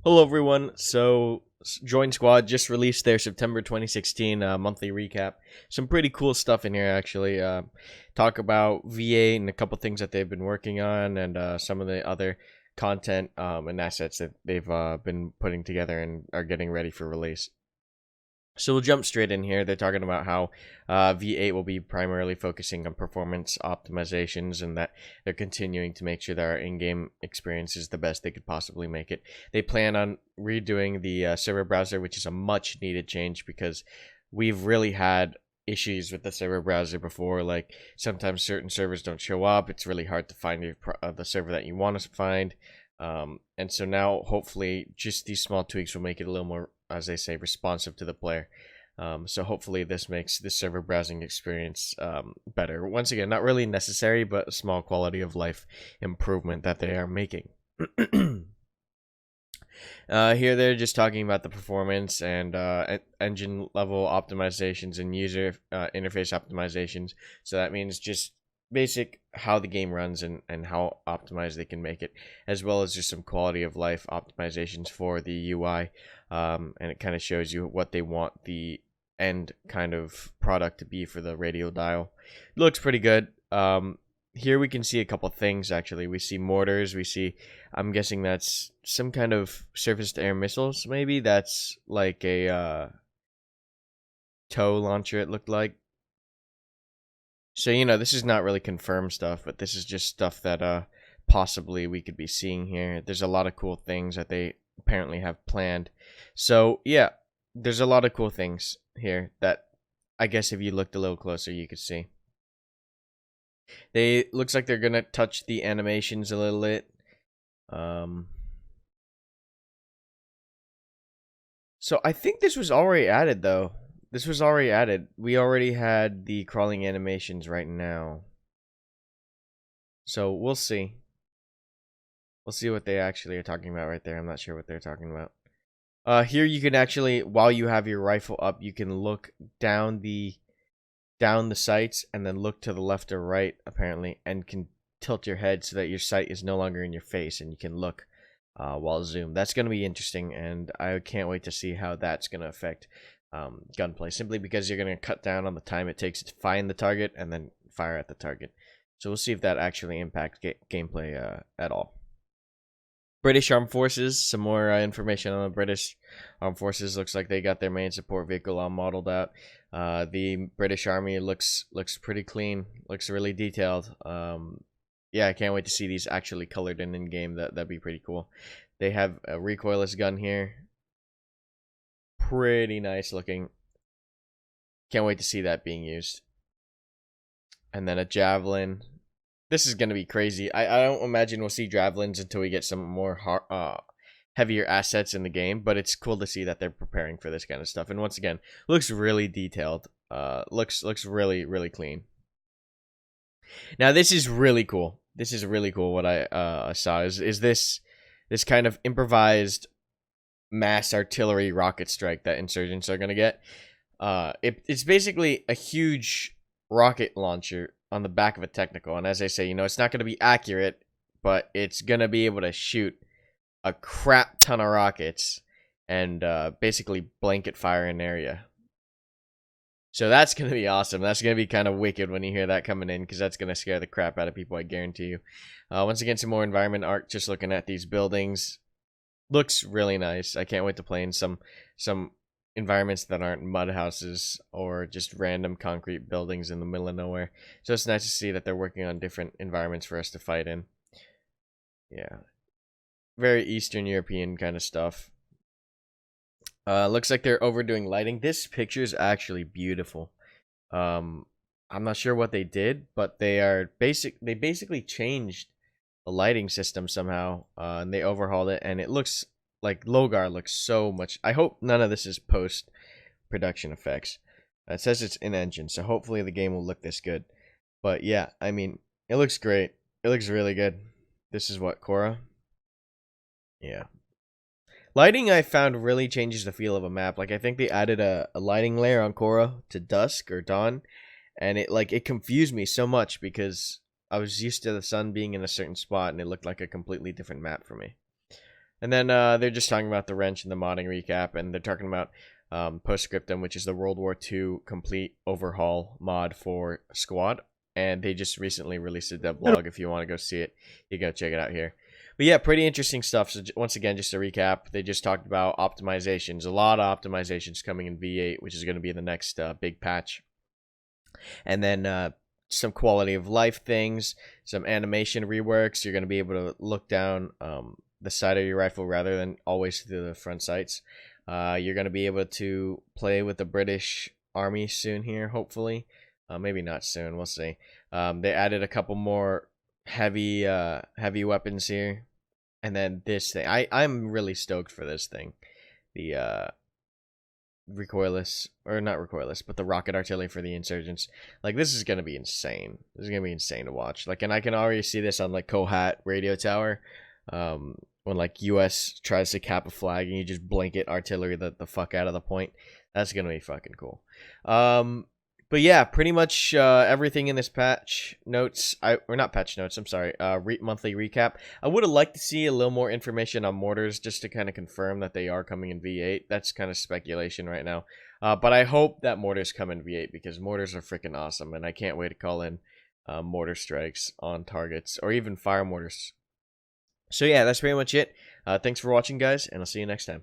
Hello everyone. So Join Squad just released their September 2016 monthly recap. Some pretty cool stuff in here actually. Talk about V8 and a couple things that they've been working on, and some of the other content and assets that they've been putting together and are getting ready for release. So we'll jump straight in here. They're talking about how V8 will be primarily focusing on performance optimizations, and that they're continuing to make sure that our in-game experience is the best they could possibly make it. They plan on redoing the server browser, which is a much needed change because we've really had issues with the server browser before. Like sometimes certain servers don't show up. It's really hard to find the server that you want to find. And so now hopefully just these small tweaks will make it a little more, as they say, responsive to the player. So hopefully this makes the server browsing experience better. Once again, not really necessary, but a small quality of life improvement that they are making. Here they're just talking about the performance and engine level optimizations and user interface optimizations. So that means just basic how the game runs and how optimized they can make it, as well as just some quality of life optimizations for the UI. And it kind of shows you what they want the end kind of product to be for the radial dial. It looks pretty good. Here we can see a couple things actually. We see mortars, we see, I'm guessing that's some kind of surface to air missiles, maybe. That's like a tow launcher, it looked like. So, this is not really confirmed stuff, but this is just stuff that possibly we could be seeing here. There's a lot of cool things that they apparently have planned. So, yeah, there's a lot of cool things here that I guess if you looked a little closer, you could see. Looks like they're going to touch the animations a little bit. So, I think this was already added, though. This was already added. We already had the crawling animations right now. So we'll see. We'll see what they actually are talking about right there. I'm not sure what they're talking about. Here you can actually, while you have your rifle up, you can look down the sights and then look to the left or right, apparently, and can tilt your head so that your sight is no longer in your face and you can look while zoomed. That's going to be interesting, and I can't wait to see how that's going to affect gunplay, simply because you're going to cut down on the time it takes to find the target and then fire at the target. So we'll see if that actually impacts gameplay at all. British Armed Forces, some more information on the British Armed Forces. Looks like they got their main support vehicle all modeled out. The British Army looks pretty clean, looks really detailed. Yeah, I can't wait to see these actually colored in game. That'd be pretty cool. They have a recoilless gun here. Pretty nice looking. Can't wait to see that being used. And then a javelin. This is gonna be crazy. I don't imagine we'll see javelins until we get some more heavier assets in the game, but it's cool to see that they're preparing for this kind of stuff. And once again, looks really detailed. Looks really clean. Now this is really cool. This is really cool. What I saw is this kind of improvised mass artillery rocket strike that insurgents are gonna get. It's basically a huge rocket launcher on the back of a technical, and as I say, it's not gonna be accurate, but it's gonna be able to shoot a crap ton of rockets and basically blanket fire an area. So that's gonna be awesome. That's gonna be kind of wicked when you hear that coming in, because that's gonna scare the crap out of people, I guarantee you. Once again, some more environment art. Just looking at these buildings. Looks really nice. I can't wait to play in some environments that aren't mud houses or just random concrete buildings in the middle of nowhere. So it's nice to see that they're working on different environments for us to fight in. Yeah. Very Eastern European kind of stuff. Looks like they're overdoing lighting. This picture is actually beautiful. I'm not sure what they did, but they basically changed the lighting system somehow, and they overhauled it, and it looks like Logar looks so much. I hope none of this is post production effects. It says it's in engine, so hopefully the game will look this good. But yeah, I mean, it looks great. It looks really good. This is what, Korra? Yeah. Lighting, I found, really changes the feel of a map. Like, I think they added a lighting layer on Korra to dusk or dawn, and it confused me so much because I was used to the sun being in a certain spot, and it looked like a completely different map for me. And then they're just talking about the wrench and the modding recap, and they're talking about Postscriptum, which is the World War II complete overhaul mod for Squad. And they just recently released a dev blog. If you want to go see it, you go check it out here. But yeah, pretty interesting stuff. So once again, just to recap, they just talked about optimizations. A lot of optimizations coming in V8, which is going to be the next big patch. And then some quality of life things, some animation reworks. You're going to be able to look down the side of your rifle rather than always through the front sights. You're going to be able to play with the British Army soon here, hopefully. Maybe not soon. We'll see. They added a couple more heavy weapons here. And then this thing. I'm really stoked for this thing. The recoilless, or not recoilless, but the rocket artillery for the insurgents. Like, this is going to be insane. This is going to be insane to watch. Like, and I can already see this on, like, Kohat radio tower. When, like, US tries to cap a flag and you just blanket artillery the fuck out of the point. That's going to be fucking cool. But yeah, pretty much everything in this patch notes, or not patch notes, I'm sorry, monthly recap. I would have liked to see a little more information on mortars just to kind of confirm that they are coming in V8. That's kind of speculation right now. But I hope that mortars come in V8 because mortars are freaking awesome, and I can't wait to call in mortar strikes on targets, or even fire mortars. So yeah, that's pretty much it. Thanks for watching, guys, and I'll see you next time.